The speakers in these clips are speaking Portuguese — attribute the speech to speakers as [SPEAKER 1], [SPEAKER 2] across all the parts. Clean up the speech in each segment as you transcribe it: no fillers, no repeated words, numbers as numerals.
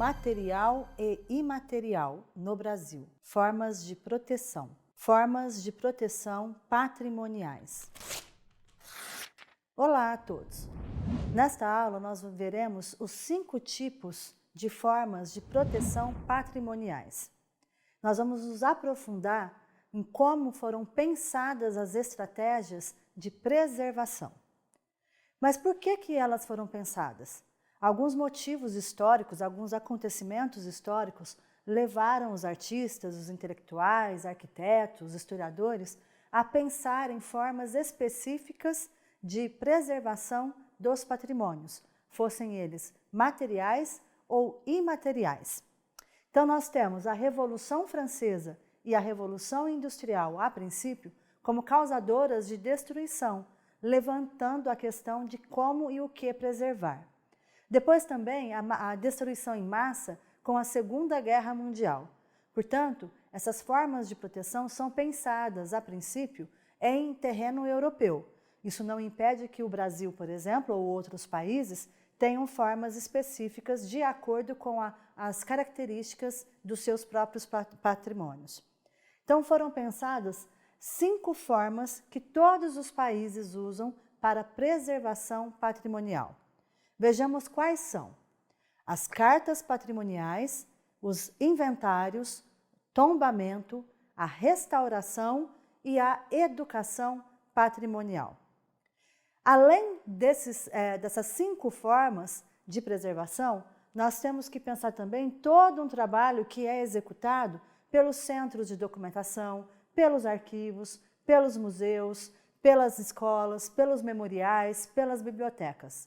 [SPEAKER 1] material e imaterial no Brasil. Formas de proteção. Formas de proteção patrimoniais. Olá a todos! Nesta aula nós veremos os 5 tipos de formas de proteção patrimoniais. Nós vamos nos aprofundar em como foram pensadas as estratégias de preservação. Mas por que elas foram pensadas? Alguns motivos históricos, alguns acontecimentos históricos levaram os artistas, os intelectuais, arquitetos, historiadores a pensar em formas específicas de preservação dos patrimônios, fossem eles materiais ou imateriais. Então nós temos a Revolução Francesa e a Revolução Industrial, a princípio, como causadoras de destruição, levantando a questão de como e o que preservar. Depois também a destruição em massa com a Segunda Guerra Mundial. Portanto, essas formas de proteção são pensadas, a princípio, em terreno europeu. Isso não impede que o Brasil, por exemplo, ou outros países, tenham formas específicas de acordo com as características dos seus próprios patrimônios. Então, foram pensadas 5 formas que todos os países usam para preservação patrimonial. Vejamos quais são: as cartas patrimoniais, os inventários, tombamento, a restauração e a educação patrimonial. Além dessas 5 formas de preservação, nós temos que pensar também todo um trabalho que é executado pelos centros de documentação, pelos arquivos, pelos museus, pelas escolas, pelos memoriais, pelas bibliotecas.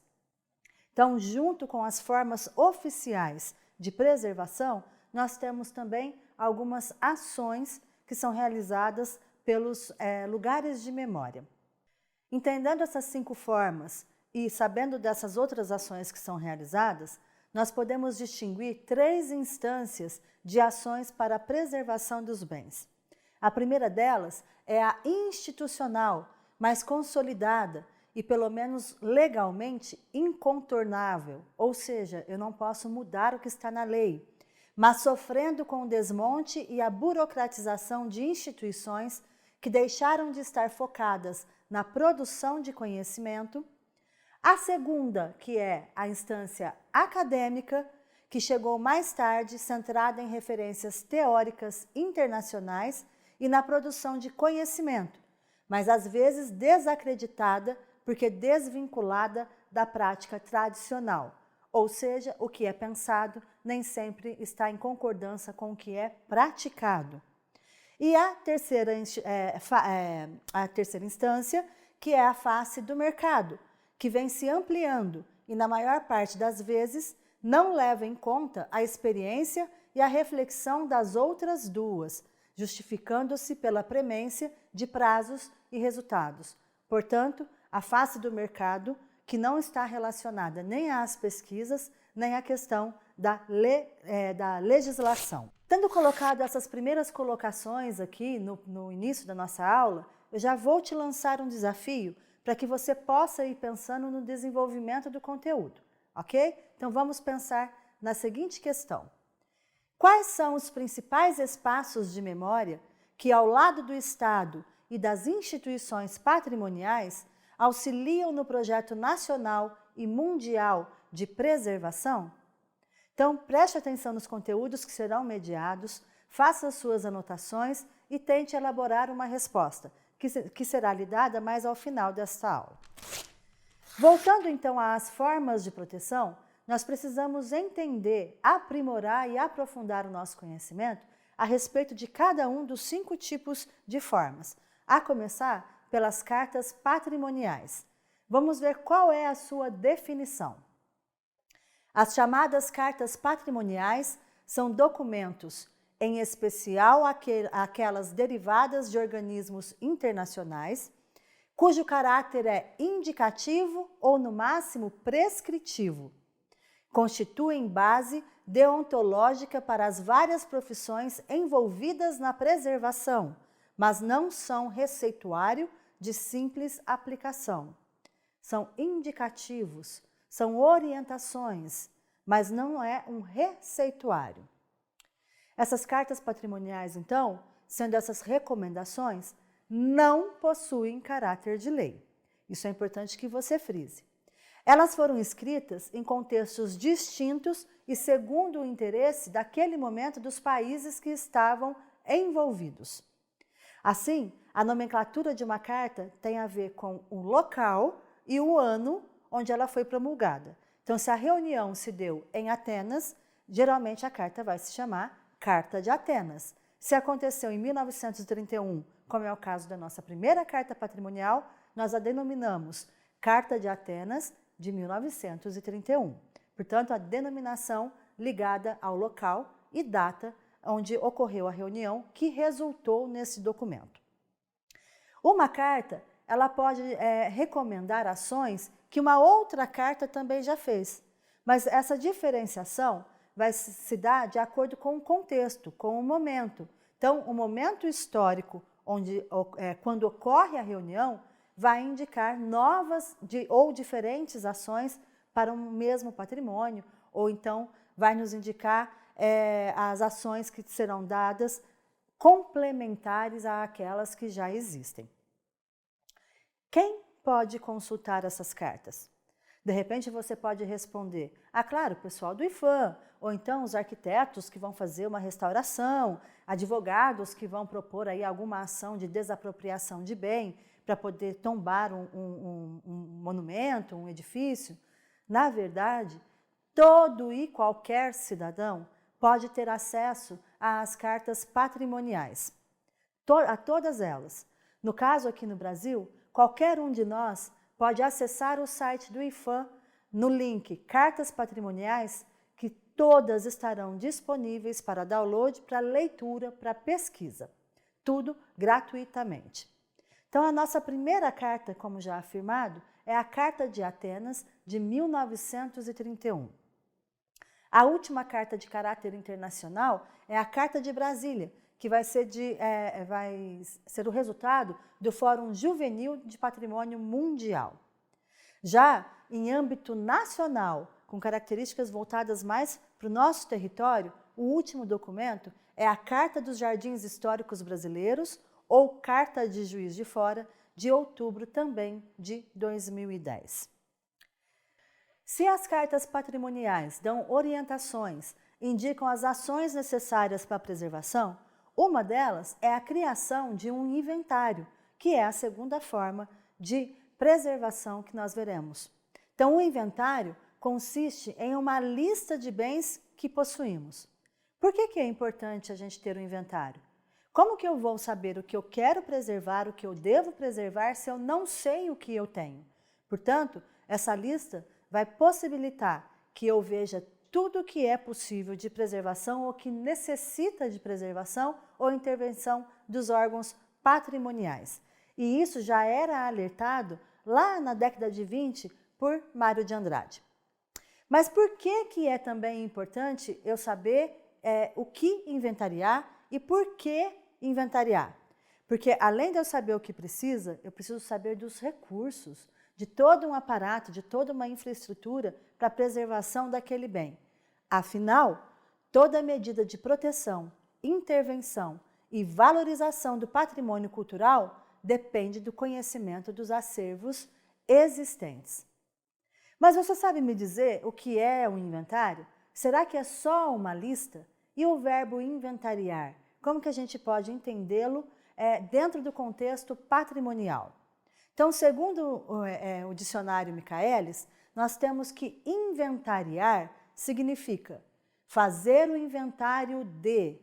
[SPEAKER 1] Então, junto com as formas oficiais de preservação, nós temos também algumas ações que são realizadas pelos lugares de memória. Entendendo essas 5 formas e sabendo dessas outras ações que são realizadas, nós podemos distinguir 3 instâncias de ações para a preservação dos bens. A primeira delas é a institucional, mais consolidada e, pelo menos legalmente, incontornável, ou seja, eu não posso mudar o que está na lei, mas sofrendo com o desmonte e a burocratização de instituições que deixaram de estar focadas na produção de conhecimento. A segunda, que é a instância acadêmica, que chegou mais tarde, centrada em referências teóricas internacionais e na produção de conhecimento, mas às vezes desacreditada porque desvinculada da prática tradicional, ou seja, o que é pensado nem sempre está em concordância com o que é praticado. E a terceira instância, que é a face do mercado, que vem se ampliando e, na maior parte das vezes, não leva em conta a experiência e a reflexão das outras duas, justificando-se pela premência de prazos e resultados. Portanto, a face do mercado, que não está relacionada nem às pesquisas, nem à questão da legislação. Tendo colocado essas primeiras colocações aqui no início da nossa aula, eu já vou te lançar um desafio para que você possa ir pensando no desenvolvimento do conteúdo, ok? Então vamos pensar na seguinte questão: quais são os principais espaços de memória que, ao lado do Estado e das instituições patrimoniais, auxiliam no projeto nacional e mundial de preservação? Então, preste atenção nos conteúdos que serão mediados, faça as suas anotações e tente elaborar uma resposta, que será lhe dada mais ao final desta aula. Voltando então às formas de proteção, nós precisamos entender, aprimorar e aprofundar o nosso conhecimento a respeito de cada um dos 5 tipos de formas, a começar pelas cartas patrimoniais. Vamos ver qual é a sua definição. As chamadas cartas patrimoniais são documentos, em especial aquelas derivadas de organismos internacionais, cujo caráter é indicativo ou, no máximo, prescritivo. Constituem base deontológica para as várias profissões envolvidas na preservação, mas não são receituário de simples aplicação. São indicativos, são orientações, mas não é um receituário. Essas cartas patrimoniais, então, sendo essas recomendações, não possuem caráter de lei. Isso é importante que você frise. Elas foram escritas em contextos distintos e segundo o interesse daquele momento dos países que estavam envolvidos. Assim, a nomenclatura de uma carta tem a ver com o local e o ano onde ela foi promulgada. Então, se a reunião se deu em Atenas, geralmente a carta vai se chamar Carta de Atenas. Se aconteceu em 1931, como é o caso da nossa primeira carta patrimonial, nós a denominamos Carta de Atenas de 1931. Portanto, a denominação ligada ao local e data onde ocorreu a reunião que resultou nesse documento. Uma carta, ela pode recomendar ações que uma outra carta também já fez, mas essa diferenciação vai se dar de acordo com o contexto, com o momento. Então, o momento histórico quando ocorre a reunião vai indicar novas ou diferentes ações para um mesmo patrimônio, ou então vai nos indicar as ações que serão dadas complementares àquelas que já existem. Quem pode consultar essas cartas? De repente você pode responder, claro, o pessoal do IPHAN, ou então os arquitetos que vão fazer uma restauração, advogados que vão propor aí alguma ação de desapropriação de bem para poder tombar um monumento, um edifício. Na verdade, todo e qualquer cidadão pode ter acesso às cartas patrimoniais, a todas elas. No caso aqui no Brasil, qualquer um de nós pode acessar o site do IPHAN no link Cartas Patrimoniais, que todas estarão disponíveis para download, para leitura, para pesquisa. Tudo gratuitamente. Então, a nossa primeira carta, como já afirmado, é a Carta de Atenas de 1931. A última carta de caráter internacional é a Carta de Brasília, que vai ser o resultado do Fórum Juvenil de Patrimônio Mundial. Já em âmbito nacional, com características voltadas mais para o nosso território, o último documento é a Carta dos Jardins Históricos Brasileiros, ou Carta de Juiz de Fora, de outubro também de 2010. Se as cartas patrimoniais dão orientações, indicam as ações necessárias para a preservação, uma delas é a criação de um inventário, que é a segunda forma de preservação que nós veremos. Então, o inventário consiste em uma lista de bens que possuímos. Por que é importante a gente ter um inventário? Como que eu vou saber o que eu quero preservar, o que eu devo preservar, se eu não sei o que eu tenho? Portanto, essa lista vai possibilitar que eu veja tudo o que é possível de preservação ou que necessita de preservação ou intervenção dos órgãos patrimoniais. E isso já era alertado lá na década de 20 por Mário de Andrade. Mas por que é também importante eu saber o que inventariar e por que inventariar? Porque além de eu saber o que precisa, eu preciso saber dos recursos, de todo um aparato, de toda uma infraestrutura para a preservação daquele bem. Afinal, toda medida de proteção, intervenção e valorização do patrimônio cultural depende do conhecimento dos acervos existentes. Mas você sabe me dizer o que é um inventário? Será que é só uma lista? E o verbo inventariar? Como que a gente pode entendê-lo dentro do contexto patrimonial? Então, segundo o dicionário Michaelis, nós temos que inventariar significa fazer o inventário de,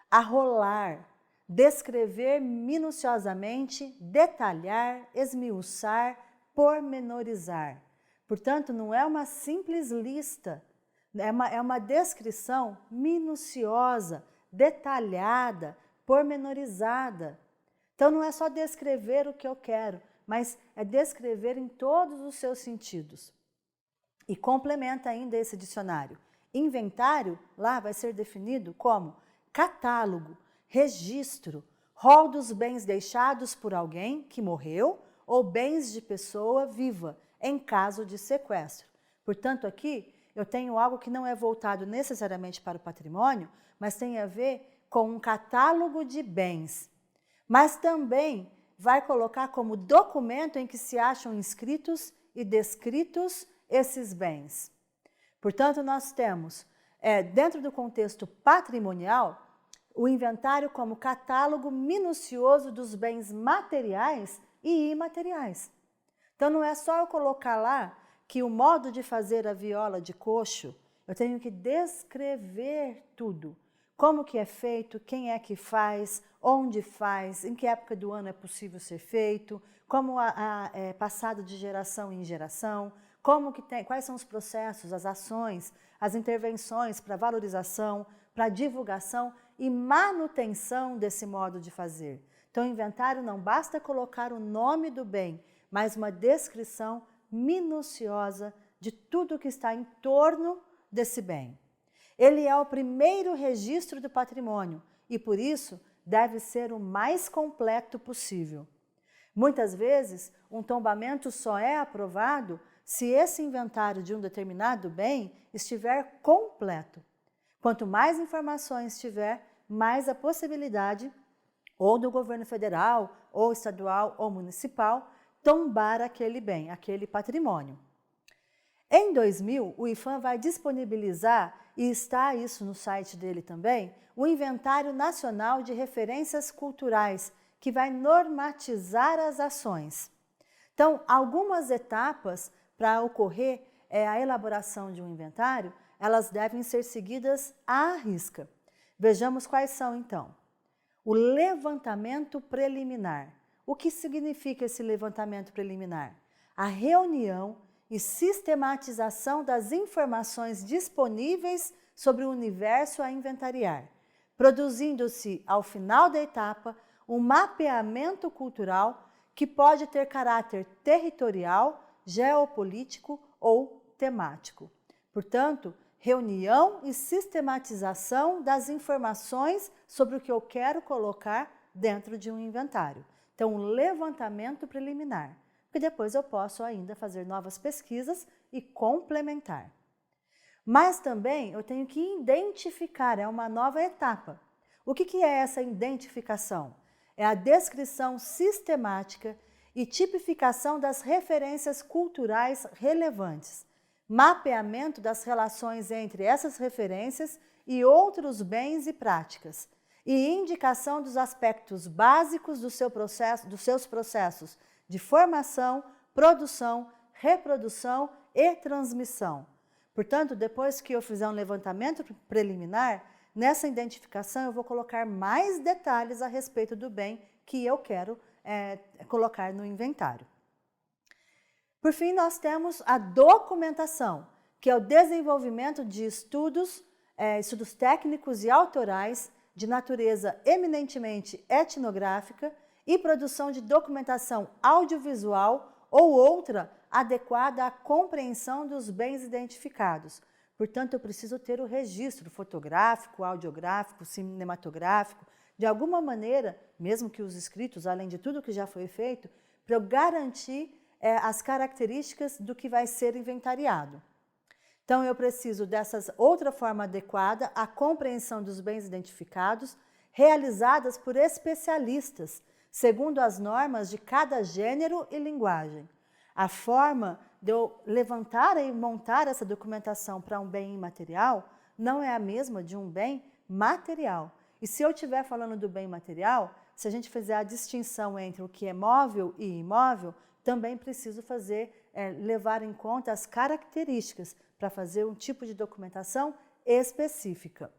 [SPEAKER 1] arrolar, descrever minuciosamente, detalhar, esmiuçar, pormenorizar. Portanto, não é uma simples lista, é uma descrição minuciosa, detalhada, pormenorizada. Então, não é só descrever o que eu quero, mas é descrever em todos os seus sentidos. E complementa ainda esse dicionário. Inventário, lá vai ser definido como catálogo, registro, rol dos bens deixados por alguém que morreu ou bens de pessoa viva, em caso de sequestro. Portanto, aqui eu tenho algo que não é voltado necessariamente para o patrimônio, mas tem a ver com um catálogo de bens. Mas também vai colocar como documento em que se acham inscritos e descritos esses bens. Portanto, nós temos, dentro do contexto patrimonial, o inventário como catálogo minucioso dos bens materiais e imateriais. Então, não é só eu colocar lá que o modo de fazer a viola de coxo, eu tenho que descrever tudo. Como que é feito, quem é que faz, onde faz, em que época do ano é possível ser feito, como é passado de geração em geração, quais são os processos, as ações, as intervenções para valorização, para divulgação e manutenção desse modo de fazer. Então, o inventário não basta colocar o nome do bem, mas uma descrição minuciosa de tudo que está em torno desse bem. Ele é o primeiro registro do patrimônio e, por isso, deve ser o mais completo possível. Muitas vezes, um tombamento só é aprovado se esse inventário de um determinado bem estiver completo. Quanto mais informações tiver, mais a possibilidade ou do governo federal, ou estadual, ou municipal, tombar aquele bem, aquele patrimônio. Em 2000, o IPHAN vai disponibilizar, e está isso no site dele também, o Inventário Nacional de Referências Culturais, que vai normatizar as ações. Então, algumas etapas para ocorrer a elaboração de um inventário, elas devem ser seguidas à risca. Vejamos quais são, então. O levantamento preliminar. O que significa esse levantamento preliminar? A reunião e sistematização das informações disponíveis sobre o universo a inventariar, produzindo-se, ao final da etapa, um mapeamento cultural que pode ter caráter territorial, geopolítico ou temático. Portanto, reunião e sistematização das informações sobre o que eu quero colocar dentro de um inventário. Então, um levantamento preliminar, porque depois eu posso ainda fazer novas pesquisas e complementar. Mas também eu tenho que identificar, é uma nova etapa. O que é essa identificação? É a descrição sistemática e tipificação das referências culturais relevantes, mapeamento das relações entre essas referências e outros bens e práticas, e indicação dos aspectos básicos dos seus processos de formação, produção, reprodução e transmissão. Portanto, depois que eu fizer um levantamento preliminar, nessa identificação eu vou colocar mais detalhes a respeito do bem que eu quero colocar no inventário. Por fim, nós temos a documentação, que é o desenvolvimento de estudos técnicos e autorais de natureza eminentemente etnográfica e produção de documentação audiovisual ou outra adequada à compreensão dos bens identificados. Portanto, eu preciso ter o registro fotográfico, audiográfico, cinematográfico, de alguma maneira, mesmo que os escritos, além de tudo que já foi feito, para eu garantir as características do que vai ser inventariado. Então, eu preciso dessa outra forma adequada à compreensão dos bens identificados, realizadas por especialistas, segundo as normas de cada gênero e linguagem. A forma de eu levantar e montar essa documentação para um bem imaterial não é a mesma de um bem material. E se eu estiver falando do bem material, se a gente fizer a distinção entre o que é móvel e imóvel, também preciso levar em conta as características para fazer um tipo de documentação específica.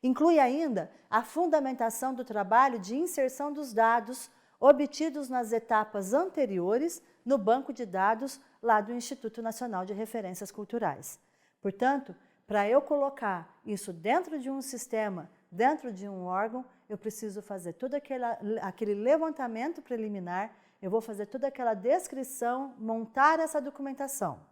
[SPEAKER 1] Inclui ainda a fundamentação do trabalho de inserção dos dados obtidos nas etapas anteriores no banco de dados lá do Instituto Nacional de Referências Culturais. Portanto, para eu colocar isso dentro de um sistema, dentro de um órgão, eu preciso fazer todo aquele levantamento preliminar, eu vou fazer toda aquela descrição, montar essa documentação.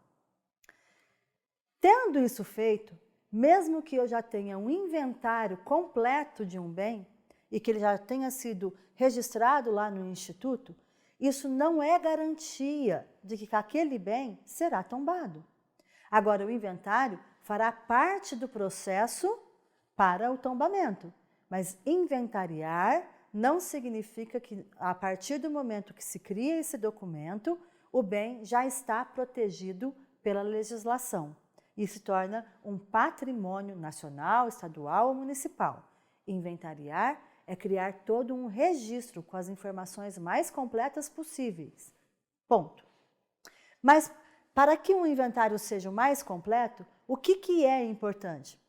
[SPEAKER 1] Tendo isso feito, mesmo que eu já tenha um inventário completo de um bem e que ele já tenha sido registrado lá no Instituto, isso não é garantia de que aquele bem será tombado. Agora, o inventário fará parte do processo para o tombamento, mas inventariar não significa que, a partir do momento que se cria esse documento, o bem já está protegido pela legislação e se torna um patrimônio nacional, estadual ou municipal. Inventariar é criar todo um registro com as informações mais completas possíveis. Ponto. Mas, para que um inventário seja o mais completo, o que é importante?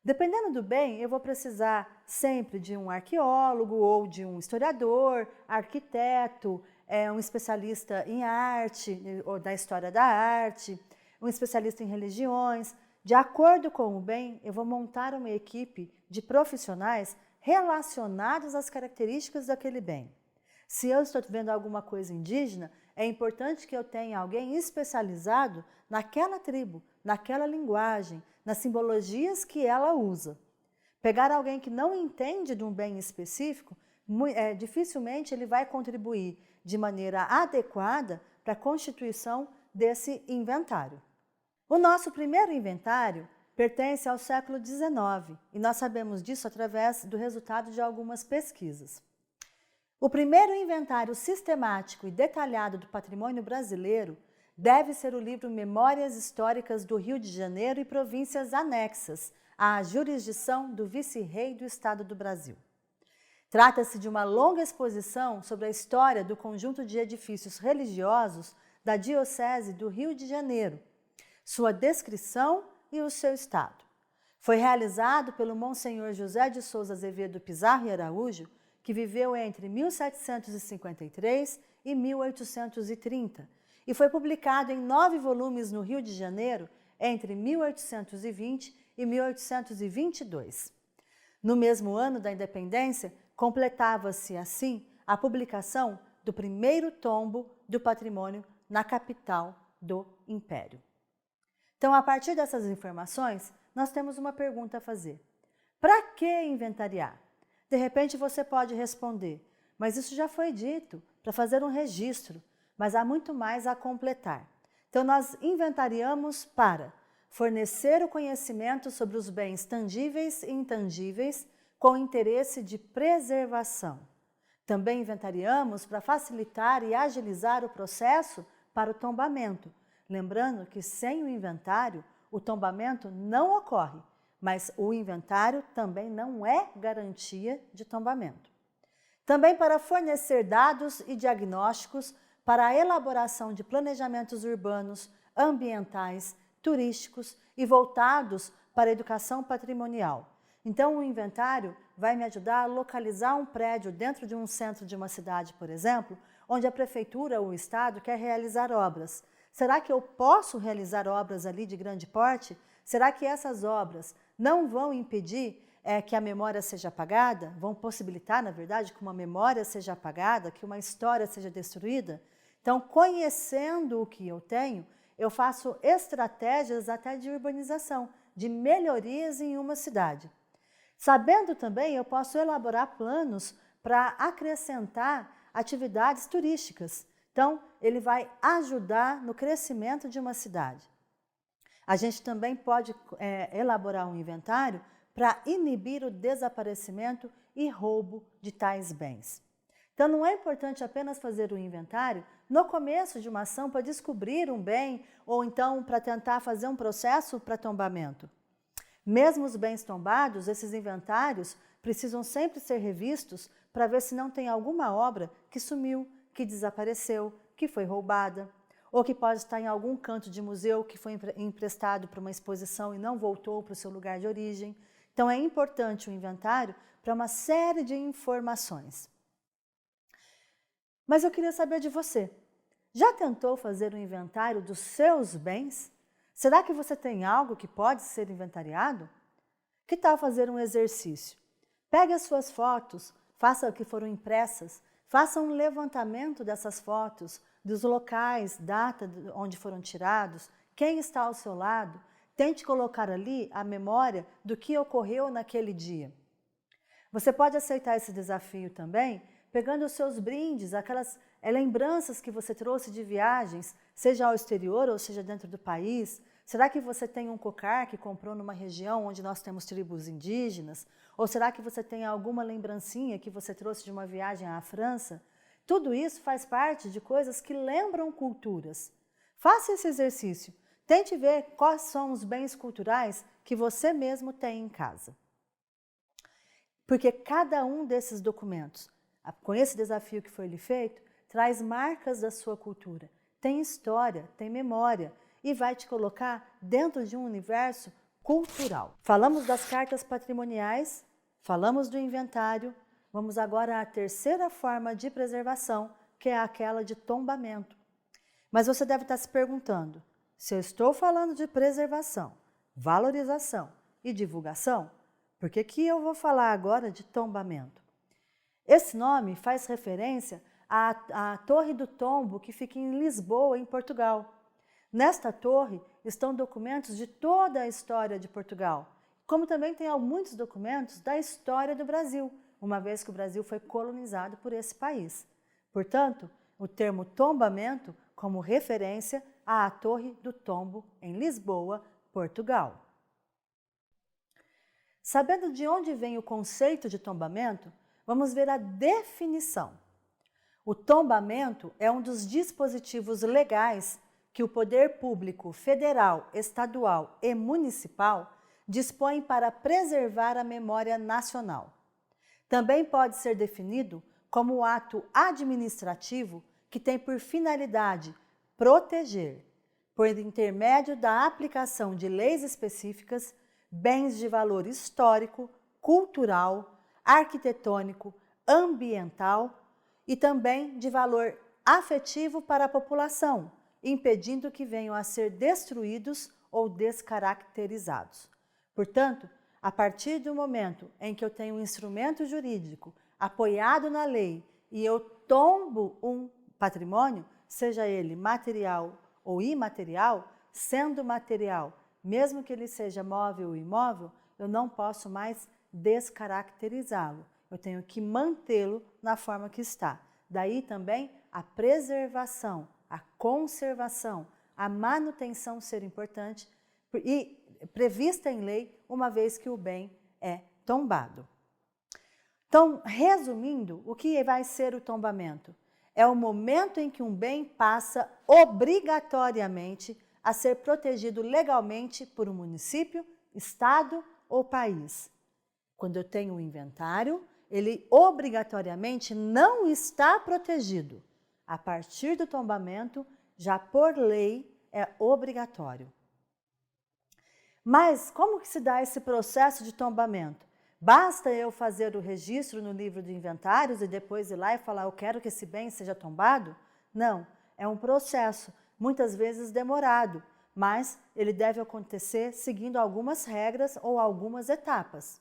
[SPEAKER 1] Dependendo do bem, eu vou precisar sempre de um arqueólogo ou de um historiador, arquiteto, um especialista em arte, ou da história da arte, um especialista em religiões. De acordo com o bem, eu vou montar uma equipe de profissionais relacionados às características daquele bem. Se eu estou vendo alguma coisa indígena, é importante que eu tenha alguém especializado naquela tribo, naquela linguagem, nas simbologias que ela usa. Pegar alguém que não entende de um bem específico, dificilmente ele vai contribuir de maneira adequada para a constituição desse inventário. O nosso primeiro inventário pertence ao século XIX e nós sabemos disso através do resultado de algumas pesquisas. O primeiro inventário sistemático e detalhado do patrimônio brasileiro deve ser o livro Memórias Históricas do Rio de Janeiro e Províncias Anexas à jurisdição do Vice-Rei do Estado do Brasil. Trata-se de uma longa exposição sobre a história do conjunto de edifícios religiosos da Diocese do Rio de Janeiro, sua descrição e o seu estado. Foi realizado pelo Monsenhor José de Souza Azevedo Pizarro e Araújo, que viveu entre 1753 e 1830, e foi publicado em 9 volumes no Rio de Janeiro entre 1820 e 1822. No mesmo ano da independência, completava-se assim a publicação do primeiro tombo do patrimônio na capital do Império. Então, a partir dessas informações, nós temos uma pergunta a fazer. Para que inventariar? De repente você pode responder, mas isso já foi dito, para fazer um registro, mas há muito mais a completar. Então, nós inventariamos para fornecer o conhecimento sobre os bens tangíveis e intangíveis com interesse de preservação. Também inventariamos para facilitar e agilizar o processo para o tombamento, lembrando que sem o inventário, o tombamento não ocorre, mas o inventário também não é garantia de tombamento. Também para fornecer dados e diagnósticos para a elaboração de planejamentos urbanos, ambientais, turísticos e voltados para a educação patrimonial. Então, o inventário vai me ajudar a localizar um prédio dentro de um centro de uma cidade, por exemplo, onde a prefeitura ou o estado quer realizar obras. Será que eu posso realizar obras ali de grande porte? Será que essas obras não vão impedir que a memória seja apagada? Vão possibilitar, na verdade, que uma memória seja apagada, que uma história seja destruída? Então, conhecendo o que eu tenho, eu faço estratégias até de urbanização, de melhorias em uma cidade. Sabendo também, eu posso elaborar planos para acrescentar atividades turísticas. Então, ele vai ajudar no crescimento de uma cidade. A gente também pode elaborar um inventário para inibir o desaparecimento e roubo de tais bens. Então, não é importante apenas fazer o inventário no começo de uma ação para descobrir um bem ou então para tentar fazer um processo para tombamento. Mesmo os bens tombados, esses inventários precisam sempre ser revistos para ver se não tem alguma obra que sumiu, que desapareceu, que foi roubada, ou que pode estar em algum canto de museu que foi emprestado para uma exposição e não voltou para o seu lugar de origem. Então, é importante o inventário para uma série de informações. Mas eu queria saber de você. Já tentou fazer um inventário dos seus bens? Será que você tem algo que pode ser inventariado? Que tal fazer um exercício? Pegue as suas fotos, faça o que foram impressas, faça um levantamento dessas fotos, dos locais, data onde foram tirados, quem está ao seu lado. Tente colocar ali a memória do que ocorreu naquele dia. Você pode aceitar esse desafio também, pegando os seus brindes, aquelas É lembranças que você trouxe de viagens, seja ao exterior ou seja dentro do país? Será que você tem um cocar que comprou numa região onde nós temos tribos indígenas? Ou será que você tem alguma lembrancinha que você trouxe de uma viagem à França? Tudo isso faz parte de coisas que lembram culturas. Faça esse exercício. Tente ver quais são os bens culturais que você mesmo tem em casa. Porque cada um desses documentos, com esse desafio que foi lhe feito, traz marcas da sua cultura. Tem história, tem memória e vai te colocar dentro de um universo cultural. Falamos das cartas patrimoniais, falamos do inventário, vamos agora à terceira forma de preservação, que é aquela de tombamento. Mas você deve estar se perguntando, se eu estou falando de preservação, valorização e divulgação, por que eu vou falar agora de tombamento? Esse nome faz referência à Torre do Tombo, que fica em Lisboa, em Portugal. Nesta torre estão documentos de toda a história de Portugal, como também tem muitos documentos da história do Brasil, uma vez que o Brasil foi colonizado por esse país. Portanto, o termo tombamento como referência à Torre do Tombo, em Lisboa, Portugal. Sabendo de onde vem o conceito de tombamento, vamos ver a definição. O tombamento é um dos dispositivos legais que o poder público federal, estadual e municipal dispõe para preservar a memória nacional. Também pode ser definido como o ato administrativo que tem por finalidade proteger, por intermédio da aplicação de leis específicas, bens de valor histórico, cultural, arquitetônico, ambiental e também de valor afetivo para a população, impedindo que venham a ser destruídos ou descaracterizados. Portanto, a partir do momento em que eu tenho um instrumento jurídico apoiado na lei e eu tombo um patrimônio, seja ele material ou imaterial, sendo material, mesmo que ele seja móvel ou imóvel, eu não posso mais descaracterizá-lo. Eu tenho que mantê-lo na forma que está. Daí também a preservação, a conservação, a manutenção ser importante e prevista em lei, uma vez que o bem é tombado. Então, resumindo, o que vai ser o tombamento? É o momento em que um bem passa obrigatoriamente a ser protegido legalmente por um município, estado ou país. Quando eu tenho um inventário, ele obrigatoriamente não está protegido. A partir do tombamento, já por lei, é obrigatório. Mas como que se dá esse processo de tombamento? Basta eu fazer o registro no livro de inventários e depois ir lá e falar, eu quero que esse bem seja tombado? Não, é um processo, muitas vezes demorado, mas ele deve acontecer seguindo algumas regras ou algumas etapas.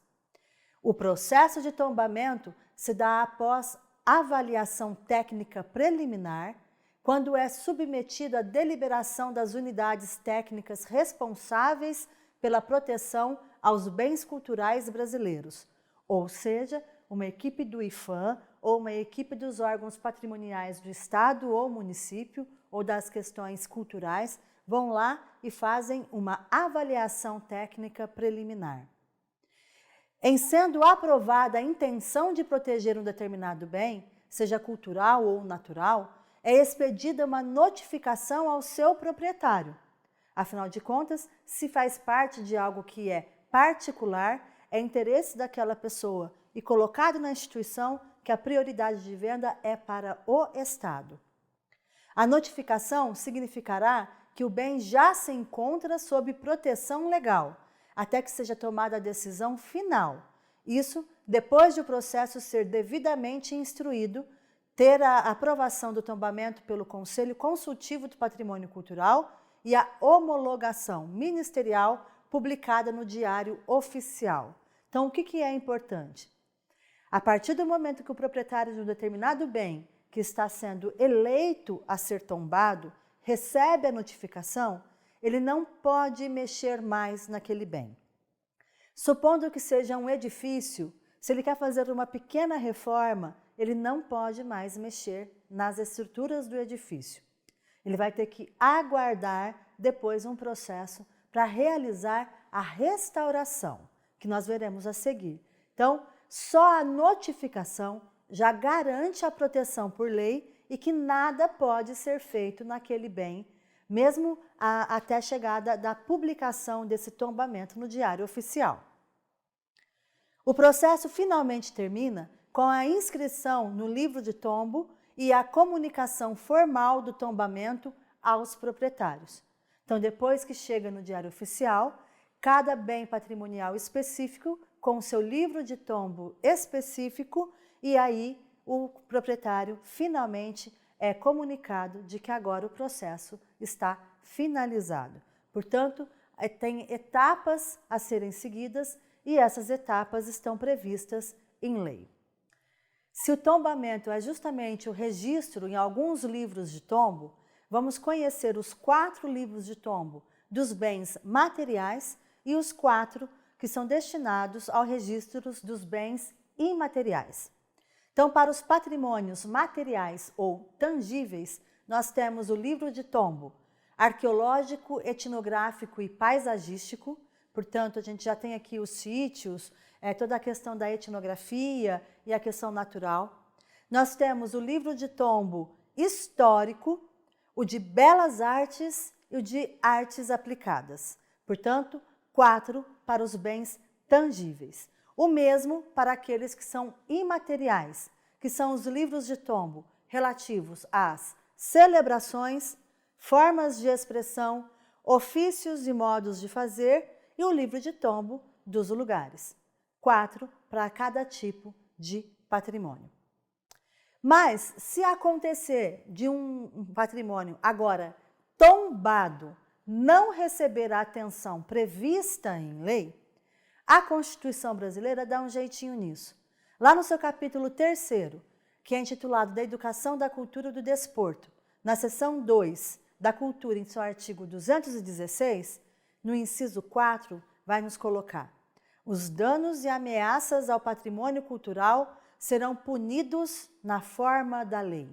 [SPEAKER 1] O processo de tombamento se dá após avaliação técnica preliminar, quando é submetido à deliberação das unidades técnicas responsáveis pela proteção aos bens culturais brasileiros, ou seja, uma equipe do IPHAN ou uma equipe dos órgãos patrimoniais do Estado ou município ou das questões culturais vão lá e fazem uma avaliação técnica preliminar. Em sendo aprovada a intenção de proteger um determinado bem, seja cultural ou natural, é expedida uma notificação ao seu proprietário. Afinal de contas, se faz parte de algo que é particular, é interesse daquela pessoa e colocado na instituição que a prioridade de venda é para o Estado. A notificação significará que o bem já se encontra sob proteção legal, até que seja tomada a decisão final. Isso depois de o processo ser devidamente instruído, ter a aprovação do tombamento pelo Conselho Consultivo do Patrimônio Cultural e a homologação ministerial publicada no Diário Oficial. Então, o que é importante? A partir do momento que o proprietário de um determinado bem que está sendo eleito a ser tombado recebe a notificação, ele não pode mexer mais naquele bem. Supondo que seja um edifício, se ele quer fazer uma pequena reforma, ele não pode mais mexer nas estruturas do edifício. Ele vai ter que aguardar depois um processo para realizar a restauração, que nós veremos a seguir. Então, só a notificação já garante a proteção por lei e que nada pode ser feito naquele bem, mesmo até a chegada da publicação desse tombamento no Diário Oficial. O processo finalmente termina com a inscrição no livro de tombo e a comunicação formal do tombamento aos proprietários. Então, depois que chega no Diário Oficial, cada bem patrimonial específico com o seu livro de tombo específico, e aí o proprietário finalmente é comunicado de que agora o processo está finalizado. Portanto, tem etapas a serem seguidas e essas etapas estão previstas em lei. Se o tombamento é justamente o registro em alguns livros de tombo, vamos conhecer os 4 livros de tombo dos bens materiais e os 4 que são destinados ao registro dos bens imateriais. Então, para os patrimônios materiais ou tangíveis, nós temos o livro de tombo arqueológico, etnográfico e paisagístico. Portanto, a gente já tem aqui os sítios, toda a questão da etnografia e a questão natural. Nós temos o livro de tombo histórico, o de belas artes e o de artes aplicadas. Portanto, 4 para os bens tangíveis. O mesmo para aqueles que são imateriais, que são os livros de tombo relativos às celebrações, formas de expressão, ofícios e modos de fazer e o livro de tombo dos lugares. 4 para cada tipo de patrimônio. Mas, se acontecer de um patrimônio agora tombado não receber a atenção prevista em lei, a Constituição brasileira dá um jeitinho nisso. Lá no seu capítulo 3º, que é intitulado Da Educação, da Cultura e do Desporto, na seção 2 da Cultura, em seu artigo 216, no inciso 4, vai nos colocar: os danos e ameaças ao patrimônio cultural serão punidos na forma da lei.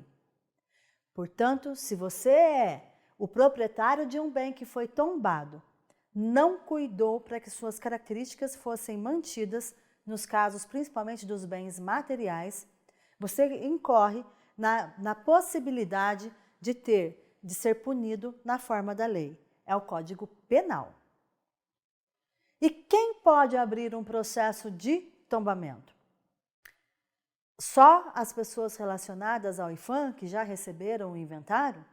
[SPEAKER 1] Portanto, se você é o proprietário de um bem que foi tombado, não cuidou para que suas características fossem mantidas, nos casos principalmente dos bens materiais, você incorre na possibilidade de ser punido na forma da lei. É o Código Penal. E quem pode abrir um processo de tombamento? Só as pessoas relacionadas ao IPHAN, que já receberam o inventário?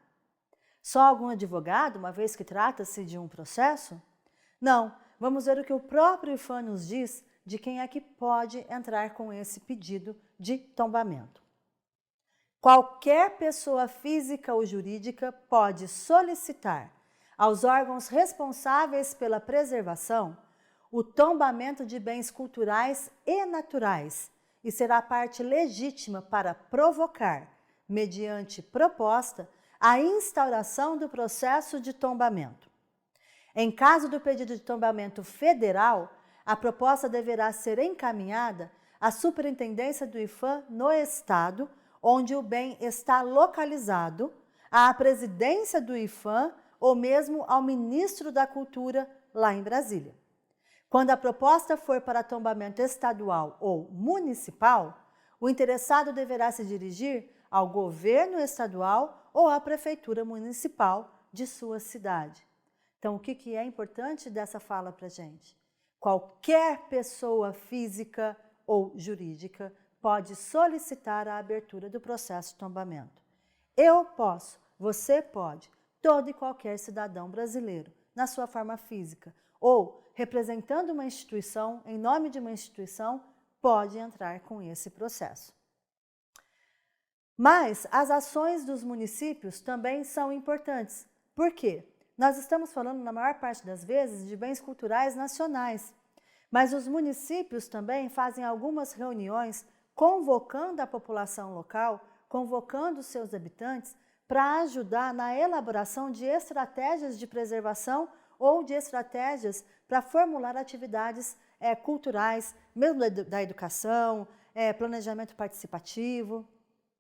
[SPEAKER 1] Só algum advogado, uma vez que trata-se de um processo? Não, vamos ver o que o próprio IPHAN nos diz de quem é que pode entrar com esse pedido de tombamento. Qualquer pessoa física ou jurídica pode solicitar aos órgãos responsáveis pela preservação o tombamento de bens culturais e naturais e será parte legítima para provocar, mediante proposta, a instauração do processo de tombamento. Em caso do pedido de tombamento federal, a proposta deverá ser encaminhada à Superintendência do IPHAN no Estado onde o bem está localizado, à Presidência do IPHAN ou mesmo ao Ministro da Cultura lá em Brasília. Quando a proposta for para tombamento estadual ou municipal, o interessado deverá se dirigir ao governo estadual ou à prefeitura municipal de sua cidade. Então, o que é importante dessa fala para a gente? Qualquer pessoa física ou jurídica pode solicitar a abertura do processo de tombamento. Eu posso, você pode, todo e qualquer cidadão brasileiro, na sua forma física, ou representando uma instituição, em nome de uma instituição, pode entrar com esse processo. Mas as ações dos municípios também são importantes. Por quê? Nós estamos falando, na maior parte das vezes, de bens culturais nacionais. Mas os municípios também fazem algumas reuniões convocando a população local, convocando os seus habitantes para ajudar na elaboração de estratégias de preservação ou de estratégias para formular atividades culturais, mesmo da educação, planejamento participativo.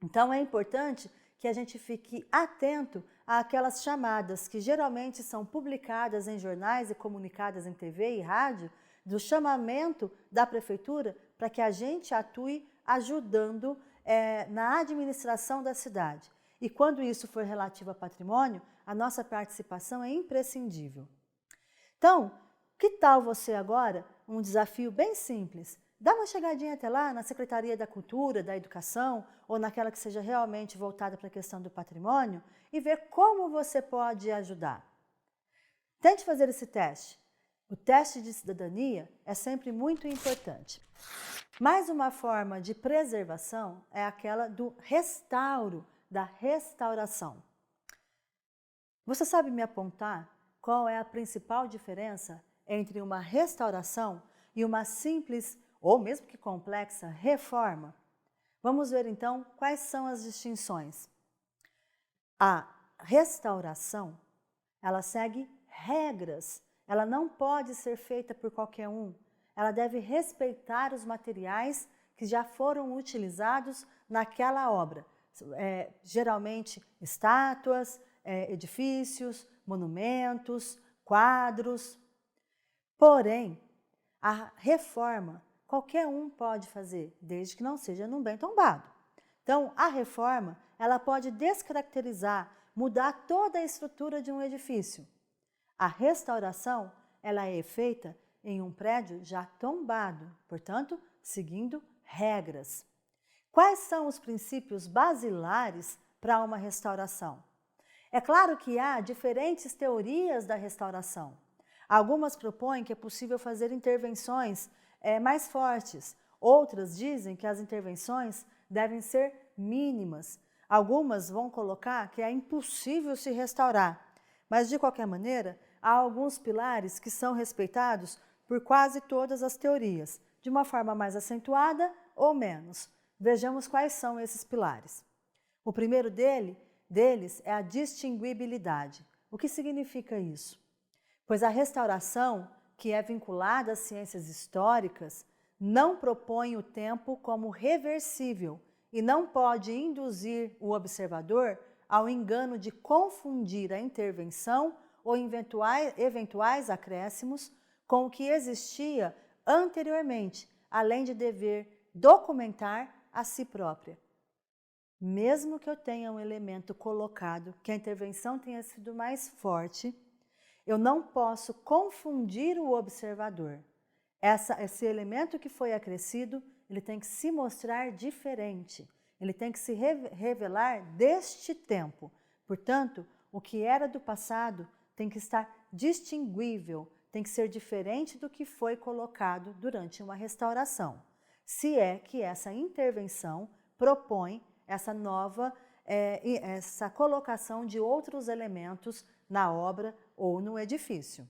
[SPEAKER 1] Então, é importante que a gente fique atento àquelas chamadas que geralmente são publicadas em jornais e comunicadas em TV e rádio, do chamamento da prefeitura para que a gente atue ajudando na administração da cidade. E quando isso for relativo a patrimônio, a nossa participação é imprescindível. Então, que tal você agora, um desafio bem simples, dá uma chegadinha até lá na Secretaria da Cultura, da Educação, ou naquela que seja realmente voltada para a questão do patrimônio, e ver como você pode ajudar. Tente fazer esse teste. O teste de cidadania é sempre muito importante. Mais uma forma de preservação é aquela do restauro, da restauração. Você sabe me apontar qual é a principal diferença entre uma restauração e uma simples, ou mesmo que complexa, reforma? Vamos ver então quais são as distinções. A restauração, ela segue regras, ela não pode ser feita por qualquer um, ela deve respeitar os materiais que já foram utilizados naquela obra. Geralmente estátuas, edifícios, monumentos, quadros. Porém, a reforma qualquer um pode fazer, desde que não seja num bem tombado. Então, a reforma, ela pode descaracterizar, mudar toda a estrutura de um edifício. A restauração, ela é feita em um prédio já tombado, portanto, seguindo regras. Quais são os princípios basilares para uma restauração? É claro que há diferentes teorias da restauração. Algumas propõem que é possível fazer intervenções mais fortes. Outras dizem que as intervenções devem ser mínimas. Algumas vão colocar que é impossível se restaurar. Mas, de qualquer maneira, há alguns pilares que são respeitados por quase todas as teorias, de uma forma mais acentuada ou menos. Vejamos quais são esses pilares. O primeiro deles é a distinguibilidade. O que significa isso? Pois a restauração, que é vinculada às ciências históricas, não propõe o tempo como reversível e não pode induzir o observador ao engano de confundir a intervenção ou eventuais acréscimos com o que existia anteriormente, além de dever documentar a si própria. Mesmo que eu tenha um elemento colocado, que a intervenção tenha sido mais forte, eu não posso confundir o observador. Esse elemento que foi acrescido, ele tem que se mostrar diferente, ele tem que se revelar deste tempo. Portanto, o que era do passado tem que estar distinguível, tem que ser diferente do que foi colocado durante uma restauração. Se é que essa intervenção propõe essa nova, essa colocação de outros elementos na obra ou no edifício.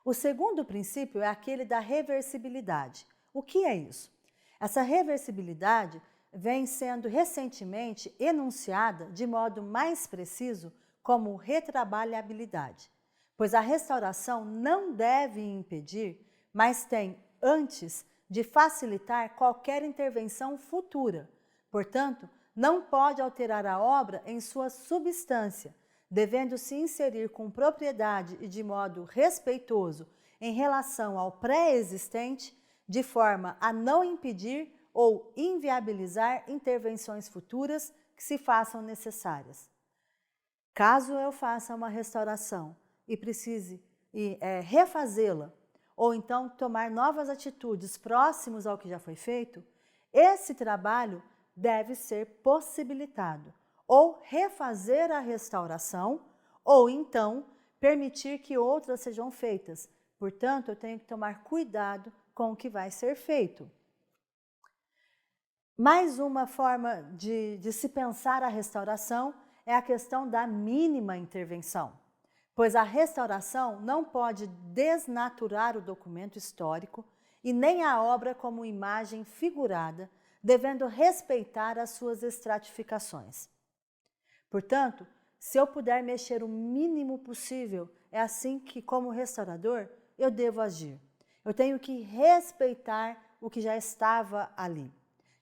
[SPEAKER 1] O segundo princípio é aquele da reversibilidade. O que é isso? Essa reversibilidade vem sendo recentemente enunciada de modo mais preciso como retrabalhabilidade, pois a restauração não deve impedir, mas tem antes de facilitar qualquer intervenção futura. Portanto, não pode alterar a obra em sua substância, devendo se inserir com propriedade e de modo respeitoso em relação ao pré-existente, de forma a não impedir ou inviabilizar intervenções futuras que se façam necessárias. Caso eu faça uma restauração e precise refazê-la, ou então tomar novas atitudes próximos ao que já foi feito, esse trabalho deve ser possibilitado, ou refazer a restauração, ou então permitir que outras sejam feitas. Portanto, eu tenho que tomar cuidado com o que vai ser feito. Mais uma forma de se pensar a restauração é a questão da mínima intervenção, pois a restauração não pode desnaturar o documento histórico e nem a obra como imagem figurada, devendo respeitar as suas estratificações. Portanto, se eu puder mexer o mínimo possível, é assim que, como restaurador, eu devo agir. Eu tenho que respeitar o que já estava ali.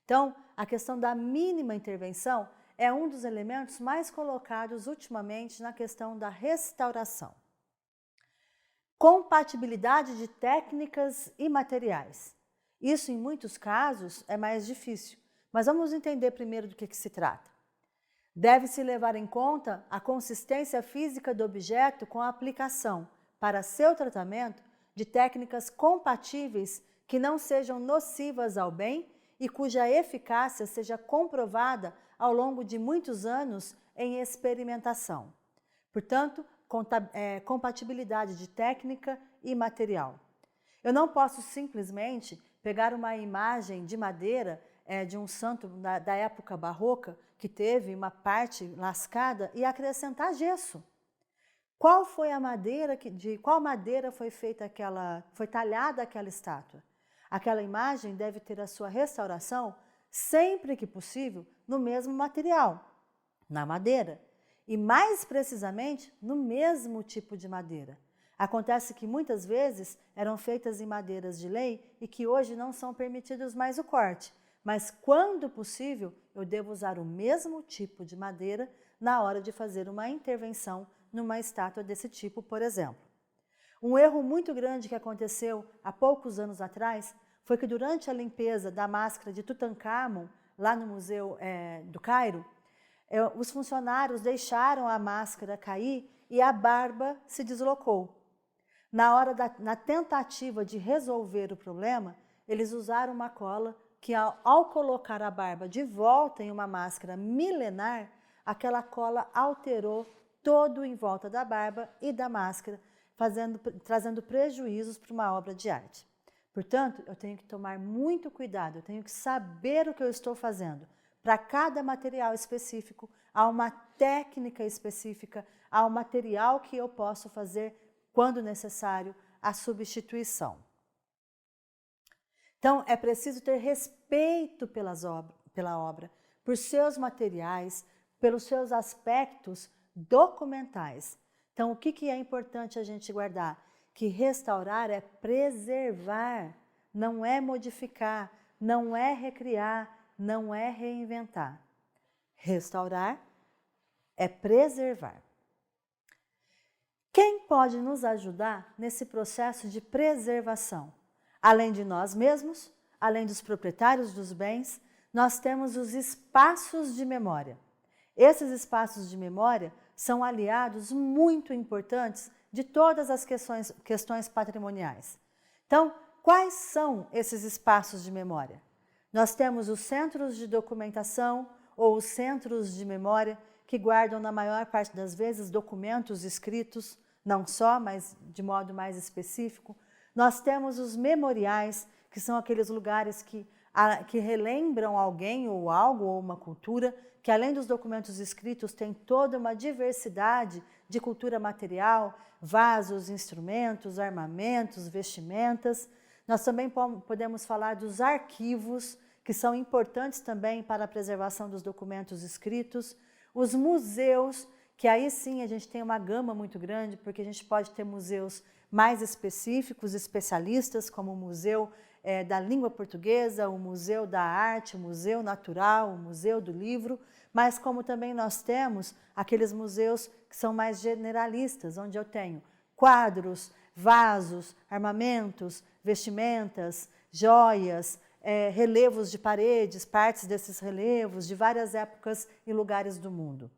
[SPEAKER 1] Então, a questão da mínima intervenção é um dos elementos mais colocados ultimamente na questão da restauração. Compatibilidade de técnicas e materiais. Isso, em muitos casos, é mais difícil, mas vamos entender primeiro do que se trata. Deve-se levar em conta a consistência física do objeto com a aplicação, para seu tratamento, de técnicas compatíveis que não sejam nocivas ao bem e cuja eficácia seja comprovada ao longo de muitos anos em experimentação. Portanto, compatibilidade de técnica e material. Eu não posso simplesmente pegar uma imagem de madeira de um santo da época barroca que teve uma parte lascada e acrescentar gesso. Qual foi a madeira de qual madeira foi feita foi talhada aquela estátua? Aquela imagem deve ter a sua restauração sempre que possível no mesmo material, na madeira. E mais precisamente no mesmo tipo de madeira. Acontece que muitas vezes eram feitas em madeiras de lei e que hoje não são permitidos mais o corte, mas quando possível eu devo usar o mesmo tipo de madeira na hora de fazer uma intervenção numa estátua desse tipo, por exemplo. Um erro muito grande que aconteceu há poucos anos atrás foi que durante a limpeza da máscara de Tutancâmon, lá no Museu do Cairo, os funcionários deixaram a máscara cair e a barba se deslocou. Na tentativa de resolver o problema, eles usaram uma cola que, ao colocar a barba de volta em uma máscara milenar, aquela cola alterou todo em volta da barba e da máscara, trazendo prejuízos para uma obra de arte. Portanto, eu tenho que tomar muito cuidado, eu tenho que saber o que eu estou fazendo. Para cada material específico, há uma técnica específica, há um material que eu posso fazer, quando necessário, a substituição. Então, é preciso ter respeito pela obra, por seus materiais, pelos seus aspectos documentais. Então, o que é importante a gente guardar? Que restaurar é preservar, não é modificar, não é recriar, não é reinventar. Restaurar é preservar. Quem pode nos ajudar nesse processo de preservação? Além de nós mesmos, além dos proprietários dos bens, nós temos os espaços de memória. Esses espaços de memória são aliados muito importantes de todas as questões patrimoniais. Então, quais são esses espaços de memória? Nós temos os centros de documentação ou os centros de memória que guardam, na maior parte das vezes, documentos escritos, não só, mas de modo mais específico. Nós temos os memoriais, que são aqueles lugares que relembram alguém ou algo ou uma cultura, que além dos documentos escritos tem toda uma diversidade de cultura material, vasos, instrumentos, armamentos, vestimentas. Nós também podemos falar dos arquivos, que são importantes também para a preservação dos documentos escritos. Os museus, que aí sim a gente tem uma gama muito grande, porque a gente pode ter museus mais específicos, especialistas, como o Museu da Língua Portuguesa, o Museu da Arte, o Museu Natural, o Museu do Livro, mas como também nós temos aqueles museus que são mais generalistas, onde eu tenho quadros, vasos, armamentos, vestimentas, joias, relevos de paredes, partes desses relevos de várias épocas e lugares do mundo.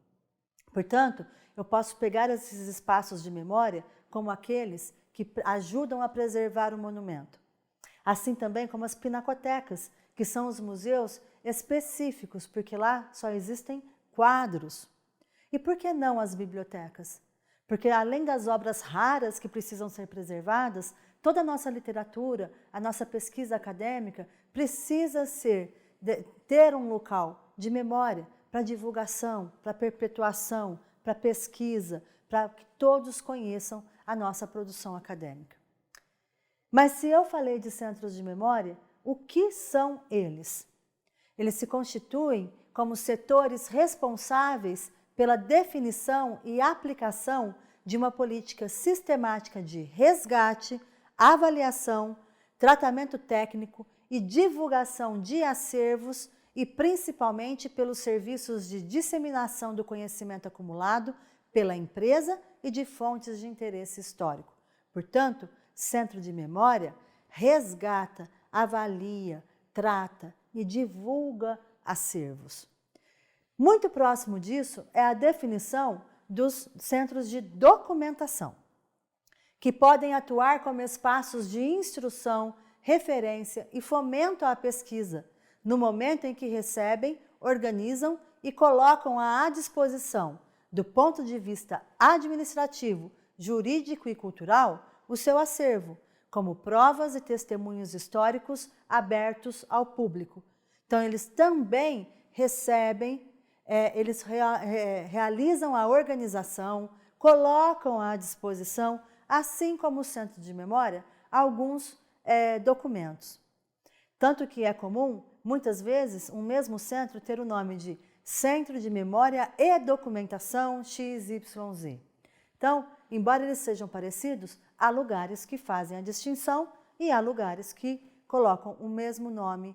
[SPEAKER 1] Portanto, eu posso pegar esses espaços de memória como aqueles que ajudam a preservar o monumento. Assim também como as pinacotecas, que são os museus específicos, porque lá só existem quadros. E por que não as bibliotecas? Porque além das obras raras que precisam ser preservadas, toda a nossa literatura, a nossa pesquisa acadêmica precisa ter um local de memória para divulgação, para perpetuação, para pesquisa, para que todos conheçam a nossa produção acadêmica. Mas se eu falei de centros de memória, o que são eles? Eles se constituem como setores responsáveis pela definição e aplicação de uma política sistemática de resgate, avaliação, tratamento técnico e divulgação de acervos e principalmente pelos serviços de disseminação do conhecimento acumulado pela empresa e de fontes de interesse histórico. Portanto, Centro de Memória resgata, avalia, trata e divulga acervos. Muito próximo disso é a definição dos centros de documentação, que podem atuar como espaços de instrução, referência e fomento à pesquisa, no momento em que recebem, organizam e colocam à disposição, do ponto de vista administrativo, jurídico e cultural, o seu acervo, como provas e testemunhos históricos abertos ao público. Então, eles também recebem, realizam a organização, colocam à disposição, assim como o Centro de Memória, alguns documentos. Tanto que é comum, muitas vezes, um mesmo centro ter o nome de Centro de Memória e Documentação XYZ. Então, embora eles sejam parecidos, há lugares que fazem a distinção e há lugares que colocam o mesmo nome,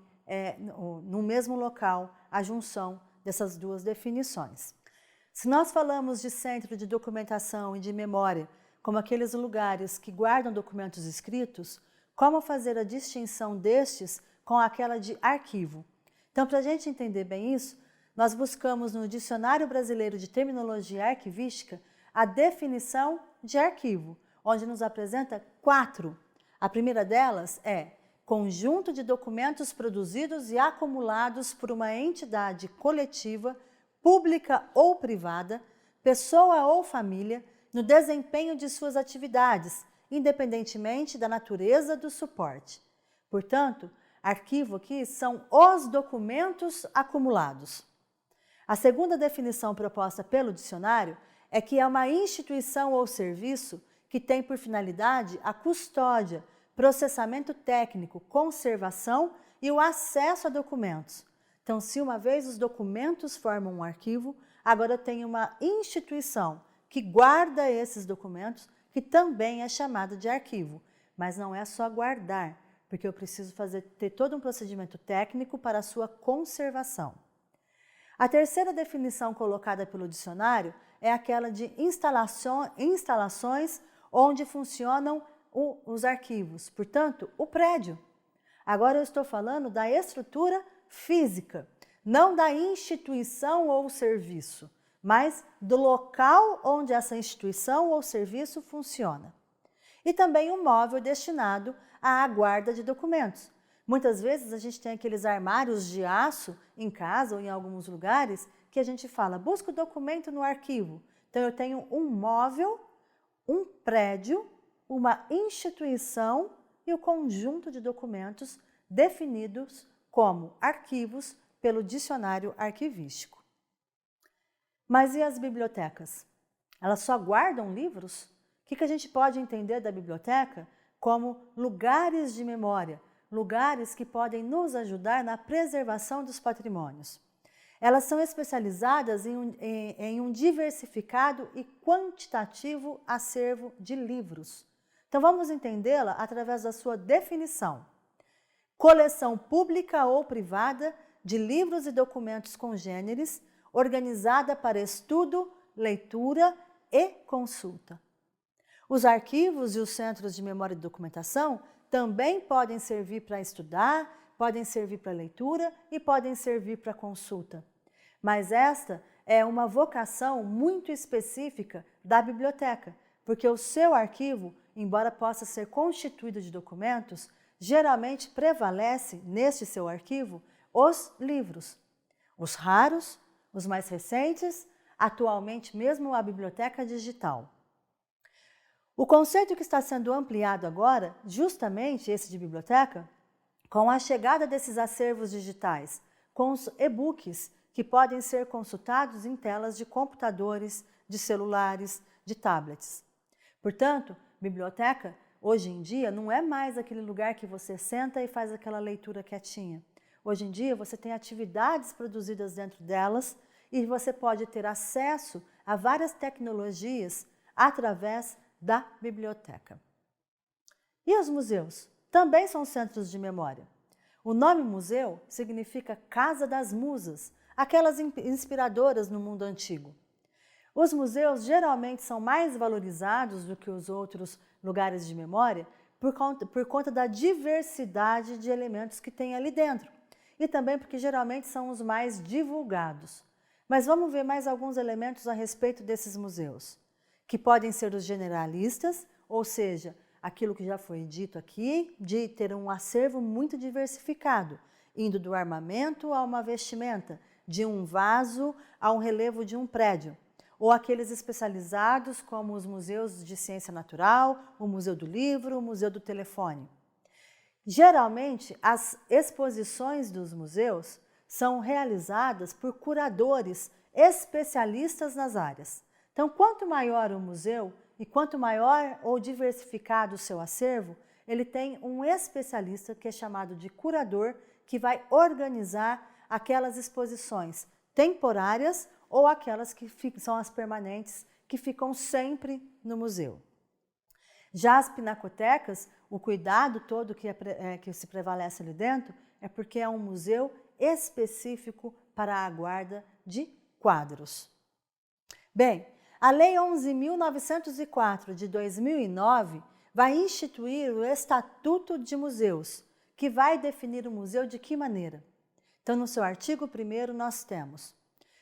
[SPEAKER 1] no mesmo local, a junção dessas duas definições. Se nós falamos de centro de documentação e de memória, como aqueles lugares que guardam documentos escritos, como fazer a distinção destes com aquela de arquivo? Então, para a gente entender bem isso, nós buscamos no Dicionário Brasileiro de Terminologia Arquivística a definição de arquivo, onde nos apresenta 4. A primeira delas é conjunto de documentos produzidos e acumulados por uma entidade coletiva, pública ou privada, pessoa ou família, no desempenho de suas atividades, independentemente da natureza do suporte. Portanto, arquivo aqui são os documentos acumulados. A segunda definição proposta pelo dicionário é que é uma instituição ou serviço que tem por finalidade a custódia, processamento técnico, conservação e o acesso a documentos. Então, se uma vez os documentos formam um arquivo, agora tem uma instituição que guarda esses documentos, que também é chamada de arquivo. Mas não é só guardar, porque eu preciso ter todo um procedimento técnico para a sua conservação. A terceira definição colocada pelo dicionário é aquela de instalações onde funcionam os arquivos, portanto, o prédio. Agora eu estou falando da estrutura física, não da instituição ou serviço, mas do local onde essa instituição ou serviço funciona. E também um móvel destinado à guarda de documentos. Muitas vezes a gente tem aqueles armários de aço em casa ou em alguns lugares que a gente fala, busca o documento no arquivo. Então eu tenho um móvel, um prédio, uma instituição e o conjunto de documentos definidos como arquivos pelo dicionário arquivístico. Mas e as bibliotecas? Elas só guardam livros? O que a gente pode entender da biblioteca como lugares de memória, lugares que podem nos ajudar na preservação dos patrimônios? Elas são especializadas em um diversificado e quantitativo acervo de livros. Então vamos entendê-la através da sua definição. Coleção pública ou privada de livros e documentos congêneres, organizada para estudo, leitura e consulta. Os arquivos e os centros de memória e documentação também podem servir para estudar, podem servir para leitura e podem servir para consulta. Mas esta é uma vocação muito específica da biblioteca, porque o seu arquivo, embora possa ser constituído de documentos, geralmente prevalece neste seu arquivo os livros, os raros, os mais recentes, atualmente mesmo a biblioteca digital. O conceito que está sendo ampliado agora, justamente esse de biblioteca, com a chegada desses acervos digitais, com os e-books que podem ser consultados em telas de computadores, de celulares, de tablets. Portanto, biblioteca, hoje em dia, não é mais aquele lugar que você senta e faz aquela leitura quietinha. Hoje em dia, você tem atividades produzidas dentro delas e você pode ter acesso a várias tecnologias através da biblioteca. E os museus? Também são centros de memória. O nome museu significa Casa das Musas, aquelas inspiradoras no mundo antigo. Os museus geralmente são mais valorizados do que os outros lugares de memória por conta da diversidade de elementos que tem ali dentro. E também porque geralmente são os mais divulgados. Mas vamos ver mais alguns elementos a respeito desses museus, que podem ser os generalistas, ou seja, aquilo que já foi dito aqui, de ter um acervo muito diversificado, indo do armamento a uma vestimenta, de um vaso a um relevo de um prédio. Ou aqueles especializados como os museus de ciência natural, o Museu do Livro, o Museu do Telefone. Geralmente, as exposições dos museus são realizadas por curadores especialistas nas áreas. Então, quanto maior o museu e quanto maior ou diversificado o seu acervo, ele tem um especialista que é chamado de curador, que vai organizar aquelas exposições temporárias ou aquelas que são as permanentes, que ficam sempre no museu. Já as pinacotecas, o cuidado todo que se prevalece ali dentro é porque é um museu específico para a guarda de quadros. Bem, a Lei 11.904 de 2009 vai instituir o Estatuto de Museus, que vai definir o museu de que maneira? Então, no seu artigo 1º, nós temos: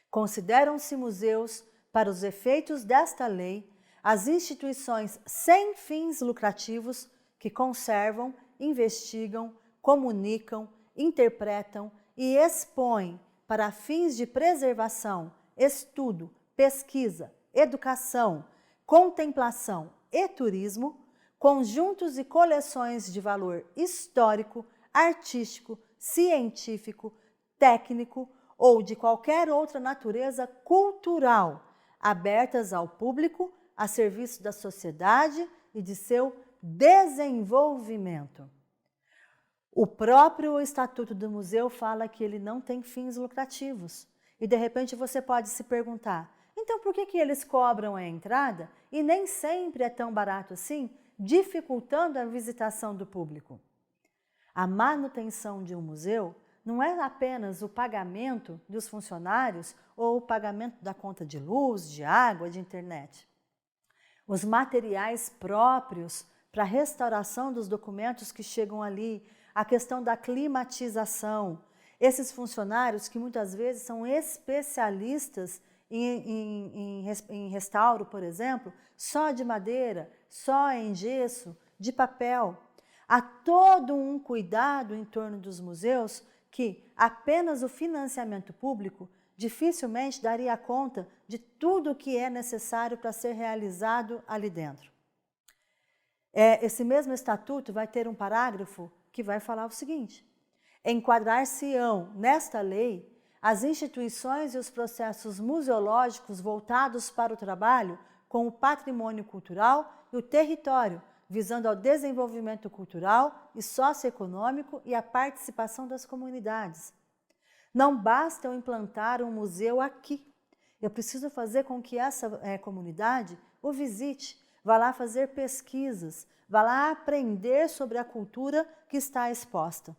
[SPEAKER 1] consideram-se museus, para os efeitos desta lei, as instituições sem fins lucrativos que conservam, investigam, comunicam, interpretam e expõem para fins de preservação, estudo, pesquisa, educação, contemplação e turismo, conjuntos e coleções de valor histórico, artístico, científico, técnico ou de qualquer outra natureza cultural, abertas ao público, a serviço da sociedade e de seu desenvolvimento. O próprio Estatuto do Museu fala que ele não tem fins lucrativos. E de repente você pode se perguntar, então por que eles cobram a entrada e nem sempre é tão barato assim, dificultando a visitação do público? A manutenção de um museu não é apenas o pagamento dos funcionários ou o pagamento da conta de luz, de água, de internet. Os materiais próprios para a restauração dos documentos que chegam ali, a questão da climatização, esses funcionários que muitas vezes são especialistas em restauro, por exemplo, só de madeira, só em gesso, de papel. Há todo um cuidado em torno dos museus que apenas o financiamento público dificilmente daria conta de tudo o que é necessário para ser realizado ali dentro. Esse mesmo estatuto vai ter um parágrafo que vai falar o seguinte: enquadrar-se-ão nesta lei as instituições e os processos museológicos voltados para o trabalho com o patrimônio cultural e o território, visando ao desenvolvimento cultural e socioeconômico e a participação das comunidades. Não basta eu implantar um museu aqui. Eu preciso fazer com que essa comunidade o visite, vá lá fazer pesquisas, vá lá aprender sobre a cultura que está exposta.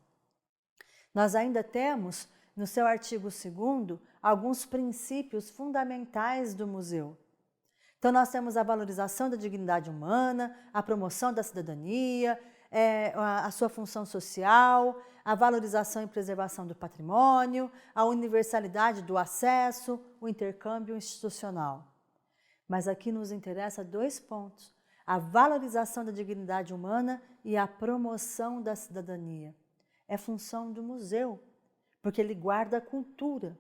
[SPEAKER 1] Nós ainda temos, no seu artigo 2º, alguns princípios fundamentais do museu. Então, nós temos a valorização da dignidade humana, a promoção da cidadania, a sua função social, a valorização e preservação do patrimônio, a universalidade do acesso, o intercâmbio institucional. Mas aqui nos interessa 2 pontos: a valorização da dignidade humana e a promoção da cidadania. É função do museu, porque ele guarda a cultura.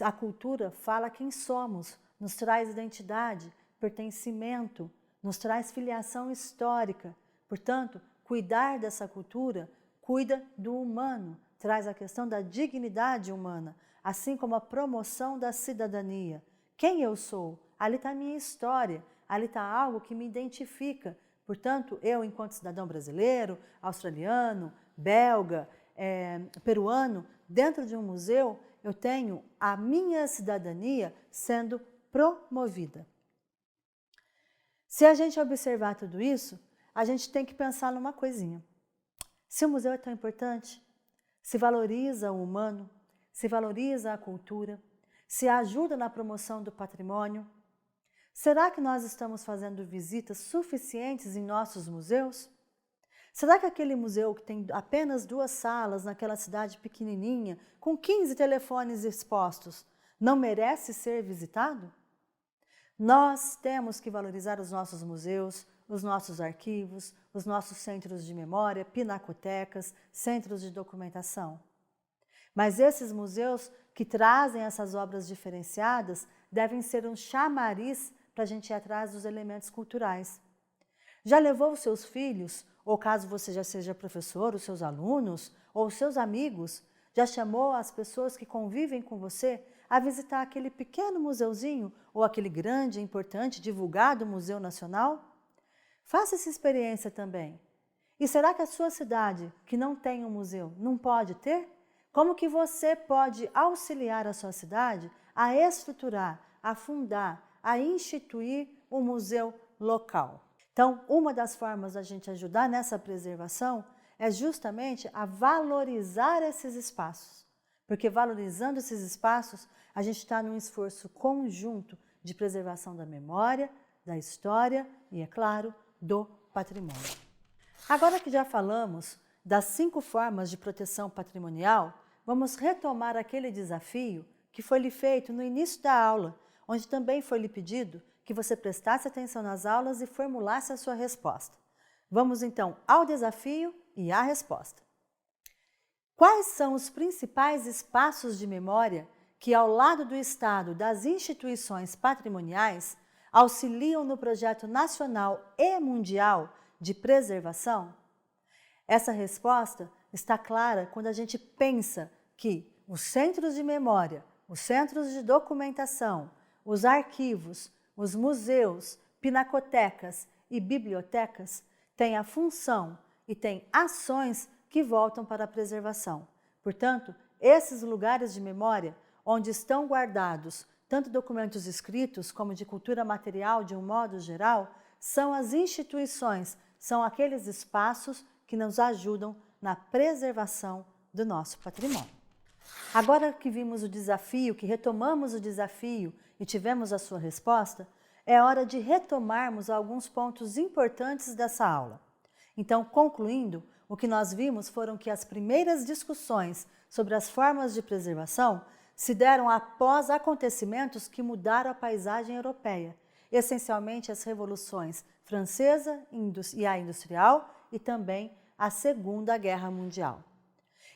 [SPEAKER 1] A cultura fala quem somos, nos traz identidade, pertencimento, nos traz filiação histórica. Portanto, cuidar dessa cultura cuida do humano, traz a questão da dignidade humana, assim como a promoção da cidadania. Quem eu sou? Ali está a minha história, ali está algo que me identifica. Portanto, eu, enquanto cidadão brasileiro, australiano, belga, peruano, dentro de um museu, eu tenho a minha cidadania sendo promovida. Se a gente observar tudo isso, a gente tem que pensar numa coisinha. Se o museu é tão importante, Se valoriza o humano, se valoriza a cultura, se ajuda na promoção do patrimônio. Será que nós estamos fazendo visitas suficientes em nossos museus? Será que aquele museu que tem apenas 2 salas naquela cidade pequenininha, com 15 telefones expostos, não merece ser visitado? Nós temos que valorizar os nossos museus, os nossos arquivos, os nossos centros de memória, pinacotecas, centros de documentação. Mas esses museus que trazem essas obras diferenciadas devem ser um chamariz para a gente ir atrás dos elementos culturais. Já levou os seus filhos, ou caso você já seja professor, os seus alunos, ou os seus amigos, já chamou as pessoas que convivem com você a visitar aquele pequeno museuzinho ou aquele grande, importante, divulgado Museu Nacional? Faça essa experiência também. E será que a sua cidade, que não tem um museu, não pode ter? Como que você pode auxiliar a sua cidade a estruturar, a fundar, a instituir um museu local? Então, uma das formas da gente ajudar nessa preservação é justamente a valorizar esses espaços. Porque valorizando esses espaços, a gente está num esforço conjunto de preservação da memória, da história e, é claro, do patrimônio. Agora que já falamos das 5 formas de proteção patrimonial, vamos retomar aquele desafio que foi lhe feito no início da aula, onde também foi lhe pedido que você prestasse atenção nas aulas e formulasse a sua resposta. Vamos então ao desafio e à resposta. Quais são os principais espaços de memória que, ao lado do Estado, das instituições patrimoniais, auxiliam no projeto nacional e mundial de preservação? Essa resposta está clara quando a gente pensa que os centros de memória, os centros de documentação, os arquivos, os museus, pinacotecas e bibliotecas têm a função e têm ações que voltam para a preservação. Portanto, esses lugares de memória, onde estão guardados tanto documentos escritos como de cultura material de um modo geral, são as instituições, são aqueles espaços que nos ajudam na preservação do nosso patrimônio. Agora que vimos o desafio, que retomamos o desafio e tivemos a sua resposta, é hora de retomarmos alguns pontos importantes dessa aula. Então, concluindo, o que nós vimos foram que as primeiras discussões sobre as formas de preservação se deram após acontecimentos que mudaram a paisagem europeia, essencialmente as revoluções francesa e a industrial e também a Segunda Guerra Mundial.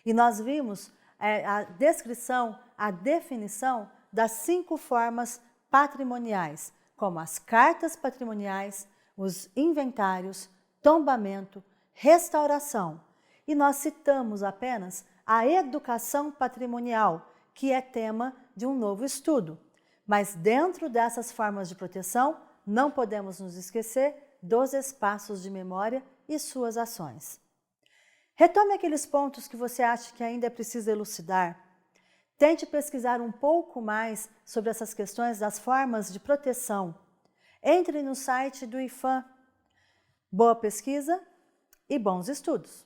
[SPEAKER 1] E nós vimos a descrição, a definição das 5 formas patrimoniais, como as cartas patrimoniais, os inventários, tombamento, restauração. E nós citamos apenas a educação patrimonial, que é tema de um novo estudo. Mas dentro dessas formas de proteção, não podemos nos esquecer dos espaços de memória e suas ações. Retome aqueles pontos que você acha que ainda é preciso elucidar. Tente pesquisar um pouco mais sobre essas questões das formas de proteção. Entre no site do IPHAN. Boa pesquisa e bons estudos!